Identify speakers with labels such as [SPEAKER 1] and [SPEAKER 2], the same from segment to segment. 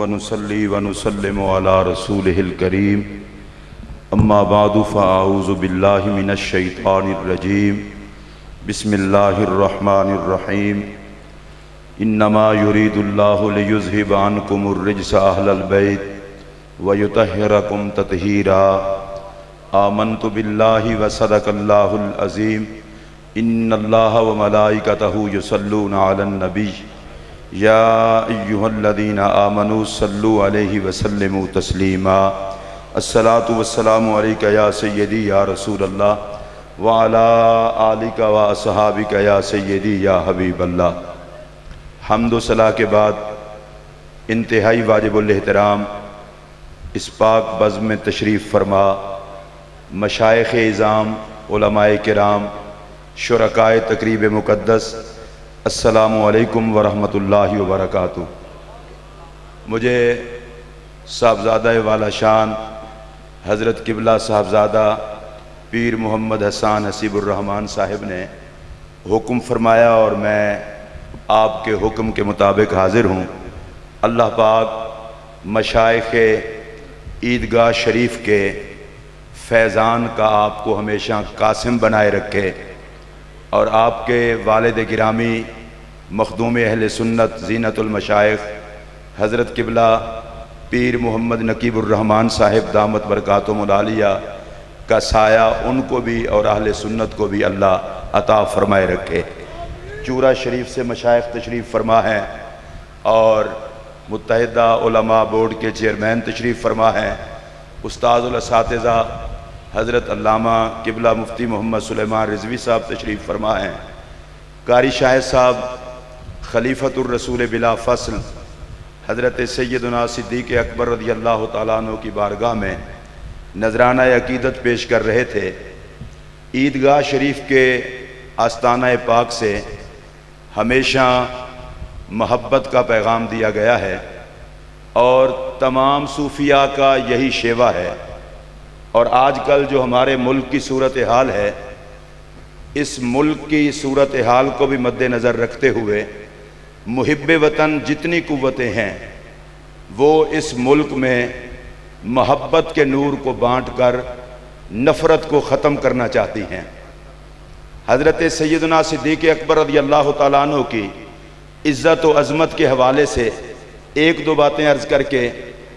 [SPEAKER 1] ونصلي ونسلم على رسوله الكريم اما بعد فاعوذ بالله من الشيطان الرجيم بسم الله الرحمن الرحيم انما يريد الله ليذهب عنكم الرجس اهل البيت ويطهركم تطهيرا آمنت بالله وصدق الله العظيم ان الله وملائكته يصلون على النبي یا ایہا الذین آمنوا صلوا علیہ وسلموا تسلیما الصلاة والسلام علیکہ یا سیدی یا رسول اللہ وعلا آلکہ و اصحابکہ یا سیدی یا حبیب اللہ۔ حمد و ثنا کے بعد انتہائی واجب الاحترام اس پاک بزم میں تشریف فرما مشائخ اعظام، علماء کرام، شرکائے تقریب مقدس، السلام علیکم ورحمۃ اللہ وبرکاتہ۔ مجھے صاحبزادہ والا شان حضرت قبلہ صاحبزادہ پیر محمد حسان حسیب الرحمن صاحب نے حکم فرمایا اور میں آپ کے حکم کے مطابق حاضر ہوں۔ اللہ پاک مشائخ عیدگاہ شریف کے فیضان کا آپ کو ہمیشہ قاسم بنائے رکھے اور آپ کے والد گرامی مخدوم اہل سنت زینت المشائخ حضرت قبلہ پیر محمد نقیب الرحمن صاحب دامت برکاتہم العالیہ کا سایہ ان کو بھی اور اہل سنت کو بھی اللہ عطا فرمائے رکھے۔ چورا شریف سے مشائخ تشریف فرما ہیں اور متحدہ علماء بورڈ کے چیئرمین تشریف فرما ہیں، استاد الاساتذہ حضرت علامہ قبلہ مفتی محمد سلیمان رضوی صاحب تشریف فرما ہیں، قاری شاہد صاحب خلیفۃ الرسول بلا فصل حضرت سیدنا صدیق اکبر رضی اللہ تعالیٰ عنہ کی بارگاہ میں نذرانہ عقیدت پیش کر رہے تھے۔ عیدگاہ شریف کے آستانہ پاک سے ہمیشہ محبت کا پیغام دیا گیا ہے اور تمام صوفیاء کا یہی شیوہ ہے، اور آج کل جو ہمارے ملک کی صورتحال ہے، اس ملک کی صورتحال کو بھی مد نظر رکھتے ہوئے محب وطن جتنی قوتیں ہیں وہ اس ملک میں محبت کے نور کو بانٹ کر نفرت کو ختم کرنا چاہتی ہیں۔ حضرت سیدنا صدیق اکبر رضی اللہ تعالیٰ عنہ کی عزت و عظمت کے حوالے سے ایک دو باتیں عرض کر کے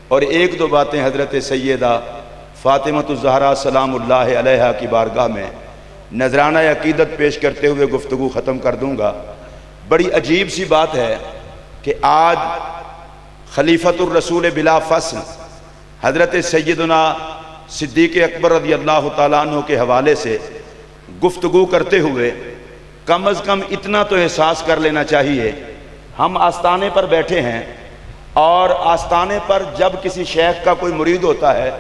[SPEAKER 1] اور ایک دو باتیں حضرت سیدہ فاطمۃ الزہرا سلام اللہ علیہا کی بارگاہ میں نذرانہ عقیدت پیش کرتے ہوئے گفتگو ختم کر دوں گا۔ بڑی عجیب سی بات ہے کہ آج خلیفۃ الرسول بلا فصل حضرت سیدنا صدیق اکبر رضی اللہ تعالیٰ عنہ کے حوالے سے گفتگو کرتے ہوئے کم از کم اتنا تو احساس کر لینا چاہیے، ہم آستانے پر بیٹھے ہیں اور آستانے پر جب کسی شیخ کا کوئی مرید ہوتا ہے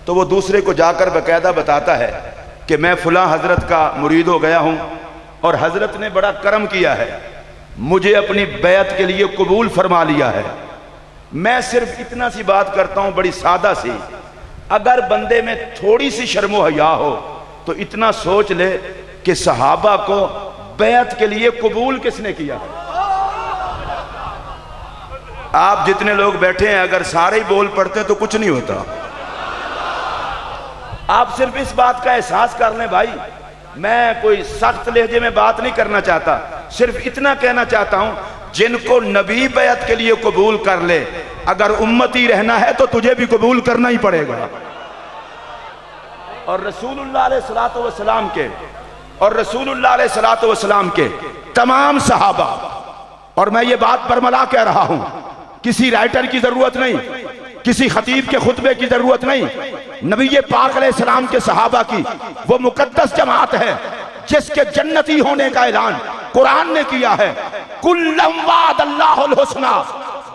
[SPEAKER 1] تو وہ دوسرے کو جا کر باقاعدہ بتاتا ہے کہ میں فلاں حضرت کا مرید ہو گیا ہوں اور حضرت نے بڑا کرم کیا ہے، مجھے اپنی بیعت کے لیے قبول فرما لیا ہے۔ میں صرف اتنا سی بات کرتا ہوں بڑی سادہ سی، اگر بندے میں تھوڑی سی شرم و حیا ہو تو اتنا سوچ لے کہ صحابہ کو بیعت کے لیے قبول کس نے کیا ہے۔ آپ جتنے لوگ بیٹھے ہیں اگر سارے ہی بول پڑتے تو کچھ نہیں ہوتا۔ آپ صرف اس بات کا احساس کر لیں بھائی، میں کوئی سخت لہجے میں بات نہیں کرنا چاہتا، صرف اتنا کہنا چاہتا ہوں جن کو نبی بیعت کے لیے قبول کر لے، اگر امتی رہنا ہے تو تجھے بھی قبول کرنا ہی پڑے گا۔ اور رسول اللہ علیہ الصلوۃ کے تمام صحابہ، اور میں یہ بات برملا کہہ رہا ہوں، کسی رائٹر کی ضرورت نہیں، کسی خطیب کے خطبے کی ضرورت نہیں، نبی پاک علیہ السلام کے صحابہ کی وہ مقدس جماعت ہے جس کے جنتی ہونے کا اعلان قرآن نے کیا ہے۔ کُلًّا وعد اللہ الحسنی،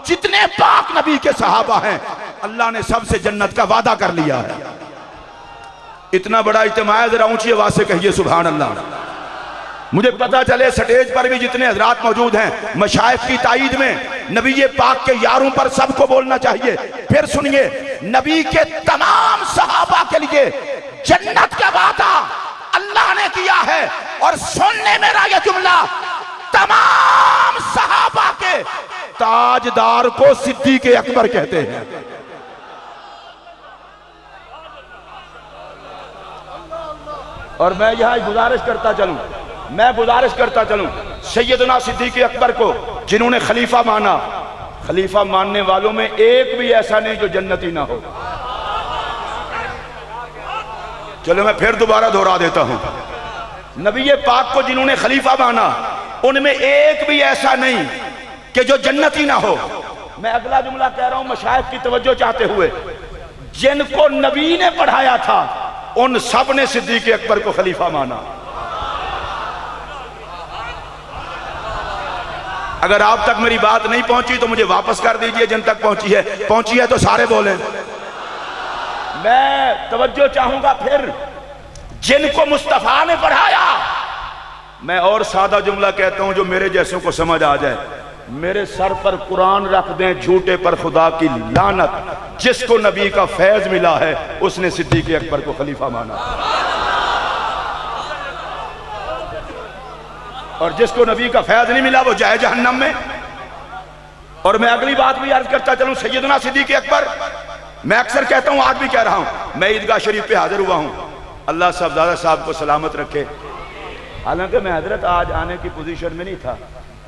[SPEAKER 1] جتنے پاک نبی کے صحابہ ہیں اللہ نے سب سے جنت کا وعدہ کر لیا ہے۔ اتنا بڑا اجتماع ہے، ذرا اونچی آواز سے کہیے سبحان اللہ۔ مجھے پتا چلے سٹیج پر بھی جتنے حضرات موجود ہیں مشائخ کی تائید میں نبی پاک کے یاروں پر سب کو بولنا چاہیے۔ پھر سنیے، نبی کے تمام صحابہ کے لیے جنت کا وعدہ اللہ نے کیا ہے، اور سننے میرا یہ جملہ، تمام صحابہ کے تاجدار کو صدیق اکبر کہتے ہیں۔ اور میں یہاں گزارش کرتا چلوں سیدنا صدیق اکبر کو جنہوں نے خلیفہ مانا، خلیفہ ماننے والوں میں ایک بھی ایسا نہیں جو جنتی نہ ہو۔ چلو میں پھر دوبارہ دہرا دیتا ہوں، نبی پاک کو جنہوں نے خلیفہ مانا ان میں ایک بھی ایسا نہیں کہ جو جنتی نہ ہو۔ میں اگلا جملہ کہہ رہا ہوں مشائخ کی توجہ چاہتے ہوئے، جن کو نبی نے پڑھایا تھا ان سب نے صدیق اکبر کو خلیفہ مانا۔ اگر آپ تک میری بات نہیں پہنچی تو مجھے واپس کر دیجئے، جن تک پہنچی ہے تو سارے بولیں۔ میں توجہ چاہوں گا پھر، جن کو مصطفیٰ نے پڑھایا، میں اور سادہ جملہ کہتا ہوں جو میرے جیسوں کو سمجھ آ جائے، میرے سر پر قرآن رکھ دیں، جھوٹے پر خدا کی لعنت، جس کو نبی کا فیض ملا ہے اس نے صدیق اکبر کو خلیفہ مانا، اور جس کو نبی کا فیض نہیں ملا وہ جائے جہنم میں۔ اور میں اگلی بات بھی عرض کرتا چلوں، سیدنا صدیق اکبر، میں اکثر کہتا ہوں، آج بھی کہہ رہا ہوں، میں عیدگاہ شریف پہ حاضر ہوا ہوں، اللہ صاحبزادہ صاحب کو سلامت رکھے۔ حالانکہ میں حضرت آج آنے کی پوزیشن میں نہیں تھا،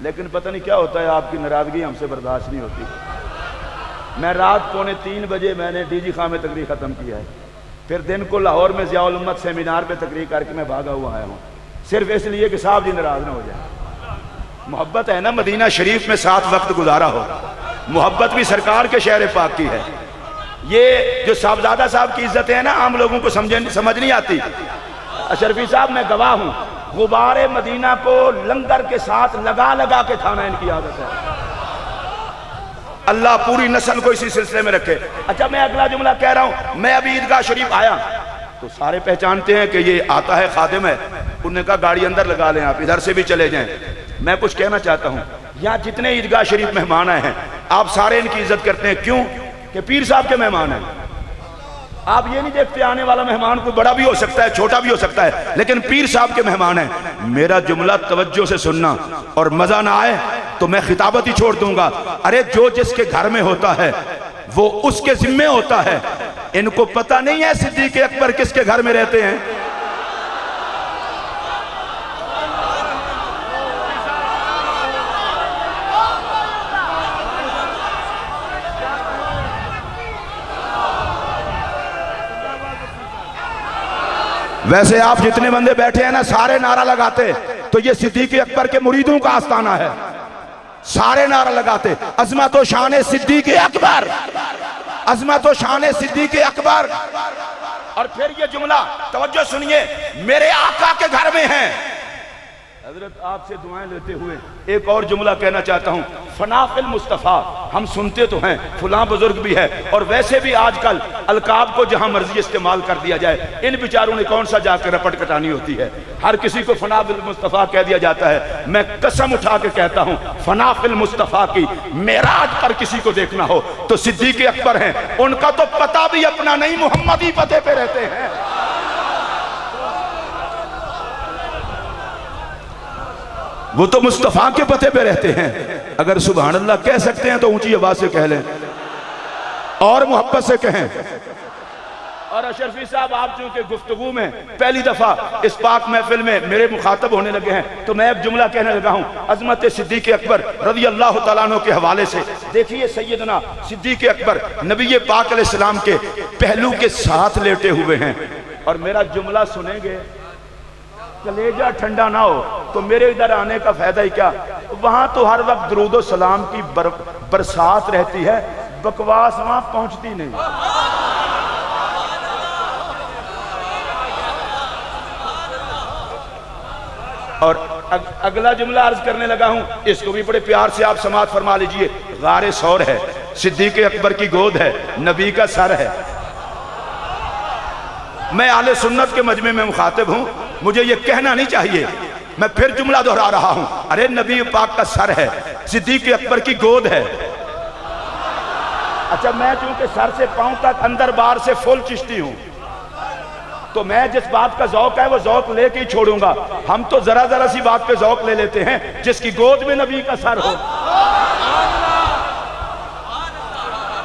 [SPEAKER 1] لیکن پتہ نہیں کیا ہوتا ہے، آپ کی ناراضگی ہم سے برداشت نہیں ہوتی۔ میں رات 2:45 بجے میں نے ڈی جی خان میں تقریر ختم کیا ہے، پھر دن کو لاہور میں ضیاء الامت سیمینار پہ تقریر کر کے میں بھاگا ہوا آیا ہوں، صرف اس لیے کہ صاحب جی ناراض نہ ہو جائیں۔ محبت ہے نا، مدینہ شریف میں 7 وقت گزارا ہو، محبت بھی سرکار کے شہر پاک کی ہے۔ یہ جو صاحبزادہ صاحب کی عزت ہے نا، عام لوگوں کو سمجھ نہیں آتی۔ اشرفی صاحب میں گواہ ہوں، غبار مدینہ کو لنگر کے ساتھ لگا کے کھانا ان کی عادت ہے۔ اللہ پوری نسل کو اسی سلسلے میں رکھے۔ اچھا میں اگلا جملہ کہہ رہا ہوں، میں ابھی عیدگاہ شریف آیا تو سارے پہچانتے ہیں کہ یہ آتا ہے خادم ہے، انہوں نے کہا گاڑی اندر لگا لیں، آپ ادھر سے بھی چلے جائیں۔ میں کچھ کہنا چاہتا ہوں، یہاں جتنے عیدگاہ شریف مہمان آئے ہیں آپ سارے ان کی عزت کرتے ہیں، کیوں کہ پیر صاحب کے مہمان ہیں۔ آپ یہ نہیں دیکھتے آنے والا مہمان کوئی بڑا بھی ہو سکتا ہے، چھوٹا بھی ہو سکتا ہے، لیکن پیر صاحب کے مہمان ہیں۔ میرا جملہ توجہ سے سننا، اور مزہ نہ آئے تو میں خطابت ہی چھوڑ دوں گا۔ ارے جو جس کے گھر میں ہوتا ہے وہ اس کے ذمہ ہوتا ہے۔ ان کو پتہ نہیں ہے صدیق اکبر کس کے گھر میں رہتے ہیں؟ ویسے آپ جتنے بندے بیٹھے ہیں نا سارے نعرہ لگاتے تو یہ صدیق اکبر کے مریدوں کا آستانہ ہے، سارے نعرہ لگاتے عظمت و شان صدیق اکبر، عظمت و شان صدیق اکبر۔ اور پھر یہ جملہ توجہ سنیے، میرے آقا کے گھر میں ہیں۔ حضرت آپ سے دعائیں لیتے ہوئے ایک اور جملہ کہنا چاہتا ہوں، فنا فی المصطفیٰ، ہم سنتے تو ہیں فلاں بزرگ بھی ہے، اور ویسے بھی آج کل القاب کو جہاں مرضی استعمال کر دیا جائے، ان بیچاروں نے کون سا جا کے رپٹ کٹانی ہوتی ہے، ہر کسی کو فنا فی المصطفیٰ کہہ دیا جاتا ہے۔ میں قسم اٹھا کے کہتا ہوں، فنا فی المصطفیٰ کی معراج پر کسی کو دیکھنا ہو تو صدیق اکبر ہیں، ان کا تو پتہ بھی اپنا نہیں، محمدی پتے پہ رہتے ہیں۔ وہ تو مصطفیٰ کے پتے پہ رہتے ہیں۔ اگر سبحان اللہ کہہ سکتے ہیں تو اونچی آواز سے کہہ لیں اور محبت سے کہیں۔ اور اشرفی صاحب آپ چونکہ گفتگو میں پہلی دفعہ اس پاک محفل میں میرے مخاطب ہونے لگے ہیں تو میں ایک جملہ کہنے لگا ہوں عظمت صدیق اکبر رضی اللہ تعالیٰ عنہ کے حوالے سے۔ دیکھیے سیدنا صدیق اکبر نبی پاک علیہ السلام کے پہلو کے ساتھ لیٹے ہوئے ہیں، اور میرا جملہ سنیں گے کلیجہ ٹھنڈا نہ ہو تو میرے ادھر آنے کا فائدہ ہی کیا؟ وہاں تو ہر وقت درود و سلام کی برسات رہتی ہے، بکواس وہاں پہنچتی نہیں۔ اور اگلا جملہ عرض کرنے لگا ہوں، اس کو بھی بڑے پیار سے آپ سماعت فرما لیجئے۔ غار ثور ہے، صدیق اکبر کی گود ہے، نبی کا سر ہے۔ میں اہل سنت کے مجمع میں مخاطب ہوں، مجھے یہ کہنا نہیں چاہیے، میں پھر جملہ دہرا رہا ہوں، ارے نبی پاک کا سر ہے، صدیق اکبر کی گود ہے۔ اچھا میں چونکہ سر سے پاؤں تک اندر باہر سے فل چشتی ہوں تو میں جس بات کا ذوق ہے وہ ذوق لے کے ہی چھوڑوں گا۔ ہم تو ذرا ذرا سی بات پہ ذوق لے لیتے ہیں، جس کی گود میں نبی کا سر ہو۔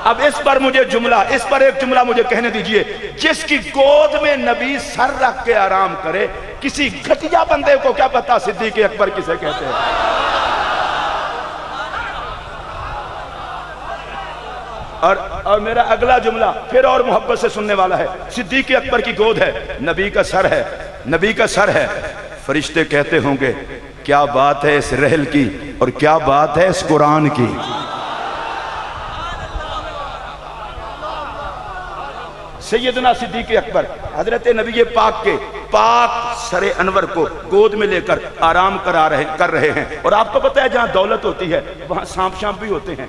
[SPEAKER 1] اب اس پر ایک جملہ مجھے کہنے دیجئے، جس کی گود میں نبی سر رکھ کے آرام کرے، کسی گھٹیا بندے کو کیا پتا صدیق اکبر کسے کہتے ہیں؟ اور میرا اگلا جملہ پھر اور محبت سے سننے والا ہے۔ صدیق اکبر کی گود ہے، نبی کا سر ہے، فرشتے کہتے ہوں گے کیا بات ہے اس رحل کی اور کیا بات ہے اس قرآن کی۔ سیدنا صدیق اکبر حضرت نبی پاک کے پاک سر انور کو گود میں لے کر آرام کر رہے ہیں، اور آپ کو پتہ ہے جہاں دولت ہوتی ہے وہاں سانپ شانپ بھی ہوتے ہیں،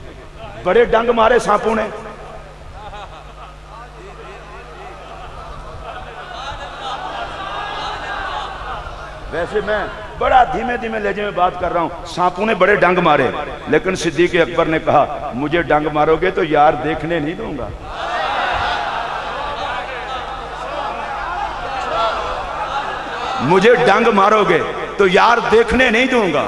[SPEAKER 1] بڑے ڈنگ مارے سانپوں نے۔ ویسے میں بڑا دھیمے دھیمے لہجے میں بات کر رہا ہوں، سانپوں نے بڑے ڈنگ مارے، لیکن صدیق اکبر نے کہا مجھے ڈنگ مارو گے تو یار دیکھنے نہیں دوں گا۔ مجھے ڈنگ مارو گے تو یار دیکھنے نہیں دوں گا۔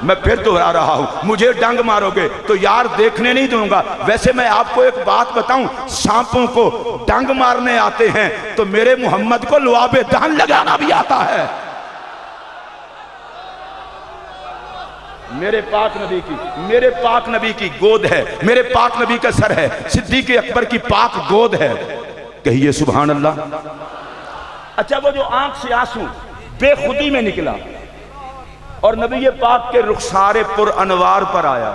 [SPEAKER 1] میں پھر دہرا رہا ہوں، مجھے ڈنگ مارو گے تو یار دیکھنے نہیں دوں گا۔ ویسے میں آپ کو ایک بات بتاؤں، سانپوں کو ڈنگ مارنے آتے ہیں تو میرے محمد کو لعاب دہن لگانا بھی آتا ہے۔ میرے پاک نبی کی گود ہے، میرے پاک نبی کا سر ہے، صدیق اکبر کی پاک گود ہے، کہیے سبحان اللہ۔ اچھا، وہ جو آنکھ سے آنسو بے خودی میں نکلا اور نبی پاک کے رخسار پر انوار پر آیا،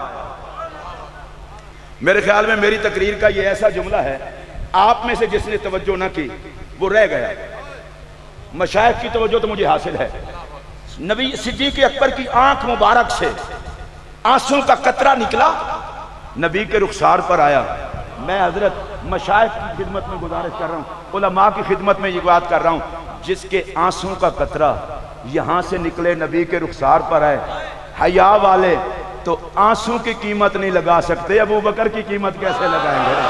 [SPEAKER 1] میرے خیال میں میری تقریر کا یہ ایسا جملہ ہے، آپ میں سے جس نے توجہ نہ کی وہ رہ گیا۔ مشائخ کی توجہ تو مجھے حاصل ہے۔ نبی صدیق اکبر کی آنکھ مبارک سے آنسوں کا قطرہ نکلا، نبی کے رخسار پر آیا۔ میں حضرت مشائخ کی خدمت میں گزارش کر رہا ہوں، علماء کی خدمت میں یہ بات کر رہا ہوں، جس کے آنسوں کا قطرہ یہاں سے نکلے نبی کے رخسار پر آئے، حیا والے تو آنسوں کی قیمت نہیں لگا سکتے، ابو بکر کی قیمت کیسے لگائیں گے؟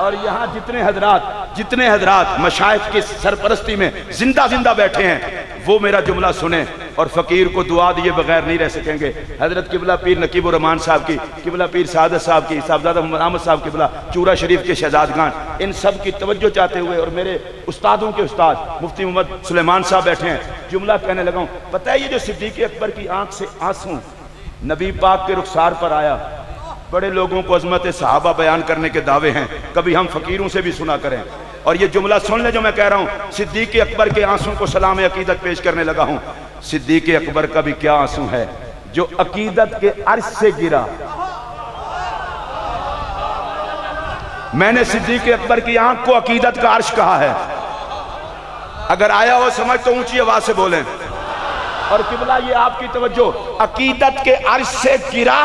[SPEAKER 1] اور یہاں جتنے حضرات مشائخ کی سرپرستی میں زندہ بیٹھے ہیں وہ میرا جملہ سنیں اور فقیر کو دعا دیے بغیر نہیں رہ سکیں گے۔ حضرت قبلہ پیر نقیب الرحمان صاحب کی، قبلہ پیر سعادت صاحب کی، صاحبزادہ محمد احمد صاحب قبلہ چورا شریف کے شہزادگان، ان سب کی توجہ چاہتے ہوئے، اور میرے استادوں کے استاد مفتی محمد سلیمان صاحب بیٹھے ہیں، جملہ کہنے لگا ہوں۔ پتہ ہے یہ جو صدیق اکبر کی آنکھ سے آنسو نبی پاک کے رخسار پر آیا، بڑے لوگوں کو عظمت صحابہ بیان کرنے کے دعوے ہیں، کبھی ہم فقیروں سے بھی سنا کریں، اور یہ جملہ سن لیں جو میں کہہ رہا ہوں۔ صدیق اکبر کے آنسوں کو سلام عقیدت پیش کرنے لگا ہوں۔ صدیق اکبر کا بھی کیا آنسو ہے جو عقیدت کے عرش سے گرا۔ میں نے صدیق اکبر کی آنکھ کو عقیدت کا عرش کہا ہے، اگر آیا ہو سمجھ تو اونچی آواز سے بولیں۔ اور قبلہ یہ آپ کی توجہ، عقیدت کے عرش سے گرا،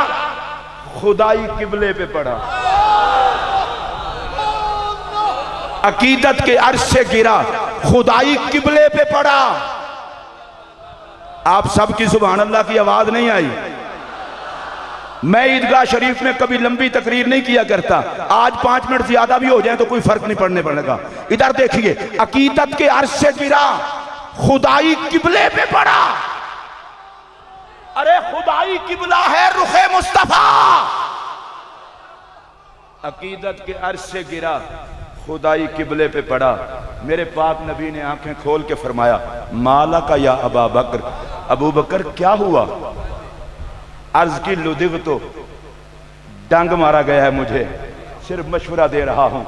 [SPEAKER 1] خدائی قبلے پہ پڑا۔ عقیدت کے عرش سے گرا، خدائی قبلے پہ پڑا۔ آپ سب کی سبحان اللہ کی آواز نہیں آئی۔ میں عیدگاہ شریف میں کبھی لمبی تقریر نہیں کیا کرتا، آج 5 منٹ زیادہ بھی ہو جائیں تو کوئی فرق نہیں پڑنے پڑے گا۔ ادھر دیکھیے، عقیدت کے عرش سے گرا، خدائی قبلے پہ پڑا۔ ارے خدائی قبلہ ہے رخ مصطفیٰ۔ عقیدت کے عرش سے گرا، خدائی قبلے پہ پڑا۔ میرے پاک نبی نے آنکھیں کھول کے فرمایا، مالا کا یا ابا بکر، ابو بکر کیا ہوا؟ عرض کی لدغ تو ڈنگ مارا گیا ہے، مجھے صرف مشورہ دے رہا ہوں،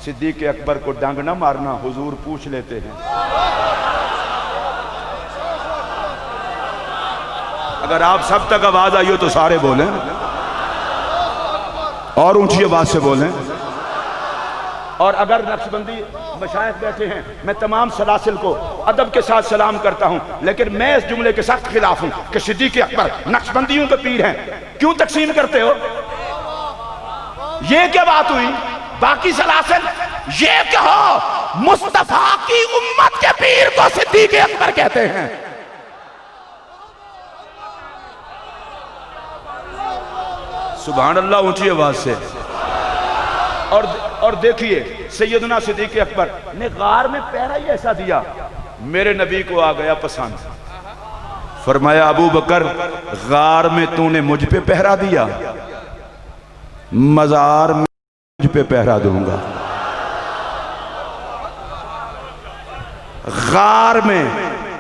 [SPEAKER 1] صدیق اکبر کو ڈنگ نہ مارنا، حضور پوچھ لیتے ہیں۔ اگر آپ سب تک آواز آئی ہو تو سارے بولیں، اور اونچی آواز سے بولیں۔ اور اگر نقشبندی مشائخ بیٹھے ہیں، میں تمام سلاسل کو ادب کے ساتھ سلام کرتا ہوں، لیکن میں اس جملے کے سخت خلاف ہوں کہ صدیق اکبر نقشبندیوں کے پیر ہیں، کیوں تقسیم کرتے ہو؟ یہ کیا بات ہوئی؟ باقی سلاسل یہ کہو مصطفیٰ کی امت کے پیر کو صدیق اکبر کہتے ہیں۔ سبحان اللہ، اونچی آواز سے۔ اور دیکھیے سیدنا صدیق اکبر نے غار میں پہرا ہی ایسا دیا، میرے نبی کو آ گیا پسند۔ فرمایا ابو بکر غار میں تو نے مجھ پہ پہرا دیا، مزار میں مجھ پہ پہرا دوں گا۔ غار میں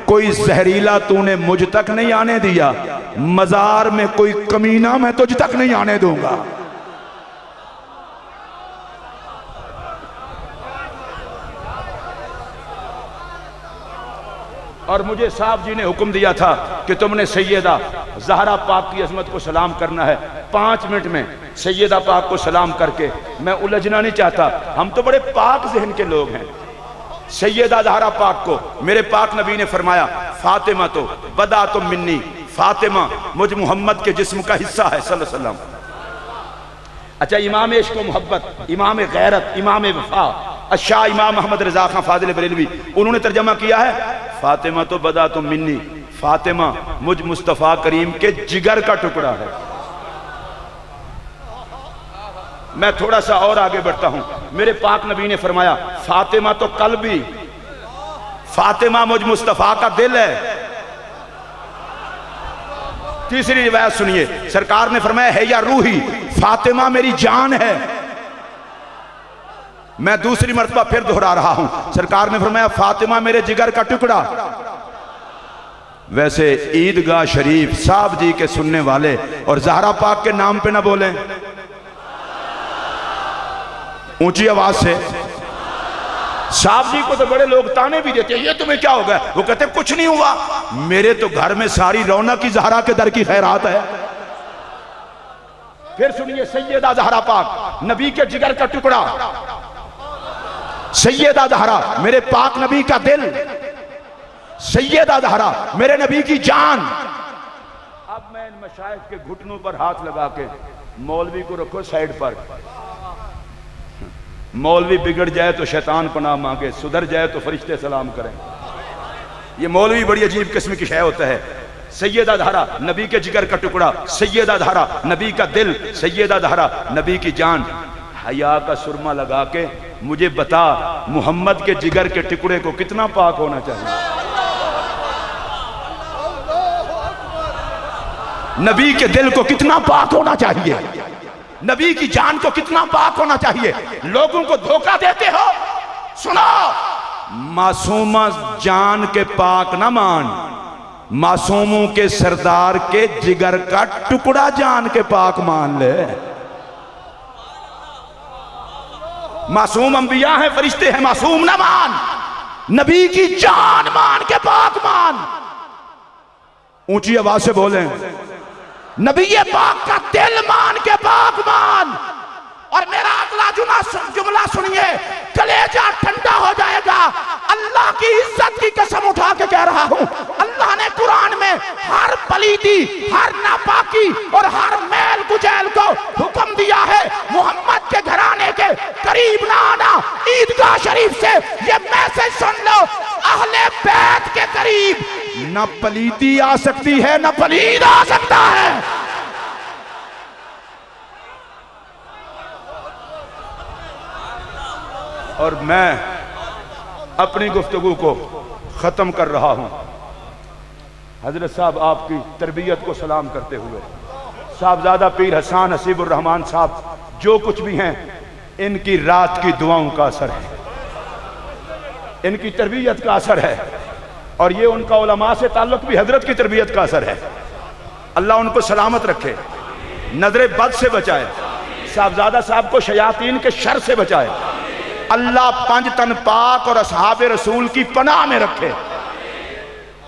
[SPEAKER 1] کوئی زہریلا تو نے مجھ تک نہیں آنے دیا، مزار میں کوئی کمینہ میں تجھ تک نہیں آنے دوں گا۔ اور مجھے صاحب جی نے حکم دیا تھا کہ تم نے سیدہ زہرا پاک کی عظمت کو سلام کرنا ہے، 5 منٹ میں سیدہ پاک کو سلام کر کے، میں الجھنا نہیں چاہتا، ہم تو بڑے پاک ذہن کے لوگ ہیں۔ سیدہ زہرا پاک کو میرے پاک نبی نے فرمایا فاطمہ تو بدأت منی، فاطمہ مجھ محمد کے جسم کا حصہ ہے صلی اللہ علیہ وسلم۔ اچھا، امام عشق و محبت، امام غیرت، امام وفا الشاہ امام محمد رضا خان فاضل بریلوی، انہوں نے ترجمہ کیا ہے فاطمہ تو بدأت منی، فاطمہ مجھ مصطفیٰ کریم کے جگر کا ٹکڑا ہے۔ میں تھوڑا سا اور آگے بڑھتا ہوں، میرے پاک نبی نے فرمایا فاطمہ تو قلبی، فاطمہ مجھ مصطفیٰ کا دل ہے۔ تیسری روایت سنیے، سرکار نے فرمایا ہے یا روحی، فاطمہ میری جان ہے۔ میں دوسری مرتبہ پھر دہرا رہا ہوں، سرکار نے فرمایا فاطمہ میرے جگر کا ٹکڑا۔ ویسے عیدگاہ شریف صاحب جی کے سننے والے اور زہرا پاک کے نام پہ نہ بولیں، اونچی آواز سے۔ صاحب جی کو تو بڑے لوگ تانے بھی دیتے ہیں، یہ تمہیں کیا ہو گیا؟ وہ کہتے ہیں کچھ نہیں ہوا، میرے تو گھر میں ساری رونق کی زہرا کے در کی خیرات ہے۔ پھر سنیے، سیدہ زہرا پاک نبی کے جگر کا ٹکڑا، سیدہ زہرا میرے پاک نبی کا دل، سیدہ زہرا میرے نبی کی جان۔ اب میں ان مشائخ کے گھٹنوں پر ہاتھ لگا کے، مولوی کو رکھو سائیڈ پر، مولوی بگڑ جائے تو شیطان پناہ مانگے، سدھر جائے تو فرشتے سلام کریں۔ یہ مولوی بڑی عجیب قسم کی شے ہوتا ہے۔ سیدہ زہرا نبی کے جگر کا ٹکڑا، سیدہ زہرا نبی کا دل، سیدہ زہرا نبی کی جان۔ حیا کا سرما لگا کے مجھے بتا محمد کے جگر کے ٹکڑے کو کتنا پاک ہونا چاہیے، نبی کے دل کو کتنا پاک ہونا چاہیے، نبی کی جان کو کتنا پاک ہونا چاہیے۔ لوگوں کو دھوکہ دیتے ہو، سنو، معصومہ جان کے پاک نہ مان، معصوموں کے سردار کے جگر کا ٹکڑا جان کے پاک مان لے۔ معصوم انبیاء ہیں، فرشتے ہیں، معصوم نہ مان، نبی کی جان مان کے پاک مان۔ اونچی آواز سے بولیں، نبی پاک کا دل مان کے پاک مان۔ اور میرا اگلا جملہ سنیے، کلیجہ ٹھنڈا ہو جائے گا۔ اللہ کی عزت کی قسم اٹھا کے کہہ رہا ہوں، اللہ نے قرآن میں ہر پلیتی، ہر ناپاکی اور ہر میل کچیل کو حکم دیا ہے محمد کے گھرانے کے قریب نہ آنا۔ عیدگاہ شریف سے یہ میسج سن لو، اہل بیت کے قریب نہ پلیتی آ سکتی ہے، نہ پلید آ سکتا ہے۔ اور میں اپنی گفتگو کو ختم کر رہا ہوں حضرت صاحب آپ کی تربیت کو سلام کرتے ہوئے۔ صاحبزادہ پیر حسان حسیب الرحمان صاحب جو کچھ بھی ہیں، ان کی رات کی دعاؤں کا اثر ہے، ان کی تربیت کا اثر ہے، اور یہ ان کا علماء سے تعلق بھی حضرت کی تربیت کا اثر ہے۔ اللہ ان کو سلامت رکھے، نظر بد سے بچائے، صاحبزادہ صاحب کو شیاطین کے شر سے بچائے، اللہ 5 تن پاک اور اصحاب رسول کی پناہ میں رکھے۔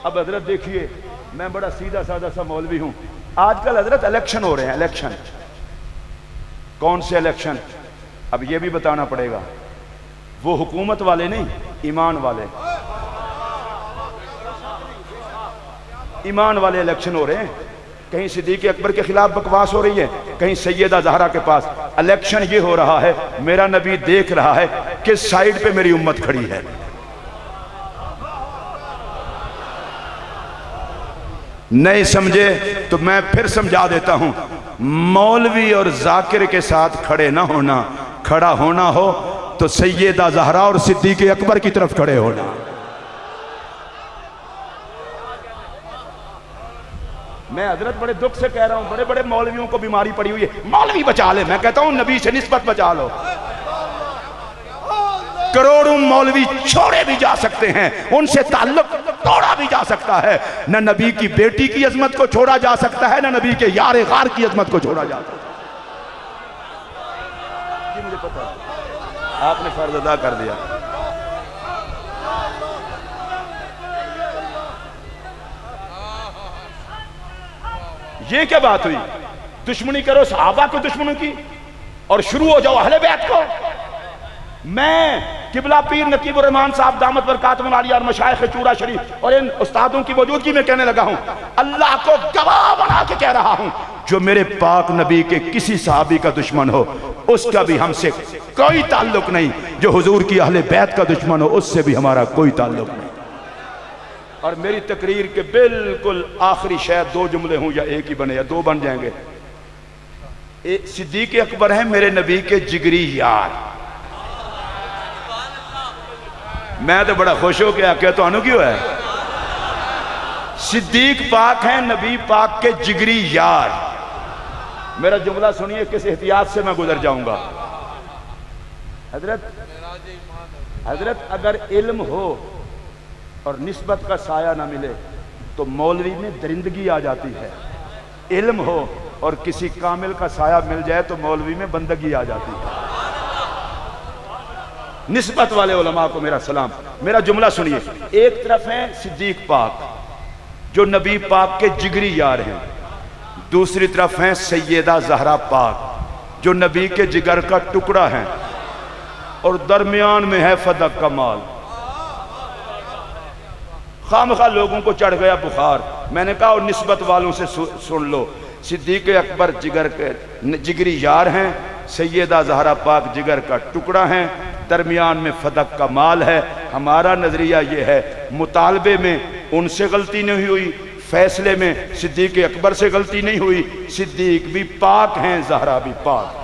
[SPEAKER 1] اب حضرت دیکھیے، میں بڑا سیدھا سادہ سا مولوی ہوں، آج کل حضرت الیکشن ہو رہے ہیں، الیکشن، کون سے الیکشن؟ اب یہ بھی بتانا پڑے گا، وہ حکومت والے نہیں، ایمان والے، ایمان والے الیکشن ہو رہے ہیں۔ کہیں صدیق اکبر کے خلاف بکواس ہو رہی ہے، کہیں سیدہ زہرا کے پاس۔ الیکشن یہ ہو رہا ہے، میرا نبی دیکھ رہا ہے کہ سائیڈ پہ میری امت کھڑی ہے۔ نہیں سمجھے تو میں پھر سمجھا دیتا ہوں، مولوی اور ذاکر کے ساتھ کھڑے نہ ہونا، کھڑا ہونا ہو تو سیدہ زہرا اور صدیق اکبر کی طرف کھڑے ہونا۔ میں حضرت بڑے دکھ سے کہہ رہا ہوں، بڑے بڑے مولویوں کو بیماری پڑی ہوئی ہے، مولوی بچا لے، میں کہتا ہوں نبی سے نسبت بچا لو۔ کروڑوں مولوی چھوڑے بھی جا سکتے ہیں، ان سے تعلق توڑا بھی جا سکتا ہے، نہ نبی کی بیٹی کی عظمت کو چھوڑا جا سکتا ہے، نہ نبی کے یار غار کی عظمت کو چھوڑا جا سکتا ہے۔ یہ مجھے پتا ہے، آپ نے فرض ادا کر دیا۔ یہ کیا بات ہوئی؟ دشمنی کرو صحابہ کو دشمنوں کی اور شروع ہو جاؤ اہل بیت کو۔ میں قبلہ پیر نقیب الرحمان صاحب دامت برکاتہم العالیہ اور مشائخ چورا شریف اور ان استادوں کی موجودگی میں کہنے لگا ہوں، اللہ کو گواہ بنا کے کہہ رہا ہوں، جو میرے پاک نبی کے کسی صحابی کا دشمن ہو اس کا بھی ہم سے کوئی تعلق نہیں، جو حضور کی اہل بیت کا دشمن ہو اس سے بھی ہمارا کوئی تعلق نہیں۔ اور میری تقریر کے بالکل آخری شاید دو جملے ہوں یا ایک ہی بنے یا دو بن جائیں گے۔ صدیق اکبر ہیں میرے نبی کے جگری یار۔ میں تو بڑا خوش ہو کے آکے تو انہوں کیوں ہے؟ صدیق پاک ہیں نبی پاک کے جگری یار۔ میرا جملہ سنیے، کس احتیاط سے میں گزر جاؤں گا۔ حضرت اگر علم ہو اور نسبت کا سایہ نہ ملے تو مولوی میں درندگی آ جاتی ہے، علم ہو اور کسی کامل کا سایہ مل جائے تو مولوی میں بندگی آ جاتی ہے۔ نسبت والے علماء کو میرا سلام۔ میرا جملہ سنیے، ایک طرف ہیں صدیق پاک جو نبی پاک کے جگری یار ہیں، دوسری طرف ہیں سیدہ زہرا پاک جو نبی کے جگر کا ٹکڑا ہیں، اور درمیان میں ہے فدق کا مال۔ خامخواہ لوگوں کو چڑھ گیا بخار، میں نے کہا اور نسبت والوں سے سن لو، صدیق اکبر جگر کے جگری یار ہیں، سیدہ زہرا پاک جگر کا ٹکڑا ہیں، درمیان میں فدق کا مال ہے۔ ہمارا نظریہ یہ ہے، مطالبے میں ان سے غلطی نہیں ہوئی، فیصلے میں صدیق اکبر سے غلطی نہیں ہوئی، صدیق بھی پاک ہیں، زہرا بھی پاک۔